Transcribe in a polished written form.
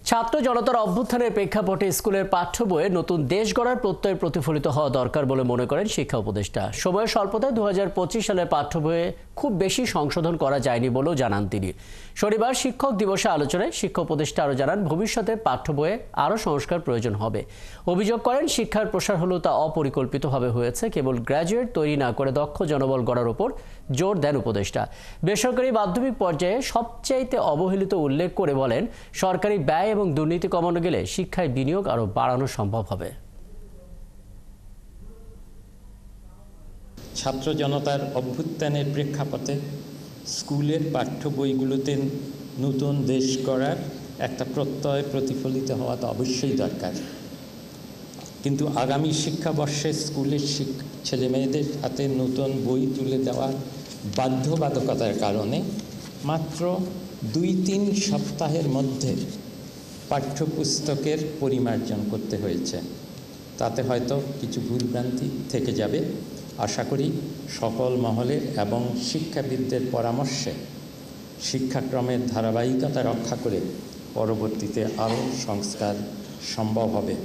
ছাত্র জনতার অভ্যুত্থানের প্রেক্ষাপটে স্কুলের পাঠ্য বইয়ে নতুন দেশ গড়ার প্রত্যয় প্রতিফলিত হওয়া দরকার বলে মনে করেন শিক্ষা উপদেষ্টা। সময়ের স্বল্পতায় 2025 সালের পাঠ্য বইয়ে খুব বেশি সংশোধন করা যায়নি বলেও জানান তিনি। শনিবার শিক্ষক দিবসে আলোচনায় শিক্ষা উপদেষ্টা আরও জানান, ভবিষ্যতে পাঠ্য বইয়ে আরও সংস্কার প্রয়োজন হবে। অভিযোগ করেন, শিক্ষার প্রসার হলেও তা অপরিকল্পিতভাবে হয়েছে। কেবল গ্র্যাজুয়েট তৈরি না করে দক্ষ জনবল গড়ার উপর জোর দেন উপদেষ্টা। বেসরকারি মাধ্যমিক পর্যায়ে সবচাইতে অবহেলিত উল্লেখ করে বলেন, সরকারি ব্যয় এবং দুর্নীতি কমানো গেলে শিক্ষায় বিনিয়োগ আরও বাড়ানো সম্ভব হবে। ছাত্র জনতার অভ্যুত্থানের প্রেক্ষাপটে স্কুলের পাঠ্য বইগুলোতে নতুন দেশ গড়ার একটা প্রত্যয় প্রতিফলিত হওয়া তো অবশ্যই দরকার, কিন্তু আগামী শিক্ষাবর্ষে স্কুলের ছেলেমেয়েদের হাতে নতুন বই তুলে দেওয়ার বাধ্যবাধকতার কারণে মাত্র 2-3 সপ্তাহের মধ্যে পাঠ্যপুস্তকের পরিমার্জন করতে হয়েছে। তাতে হয়তো কিছু ভুলভ্রান্তি থেকে যাবে। আশা করি সকল মহলের এবং শিক্ষাবিদদের পরামর্শে শিক্ষাক্রমের ধারাবাহিকতা রক্ষা করে পরবর্তীতে আরও সংস্কার সম্ভব হবে।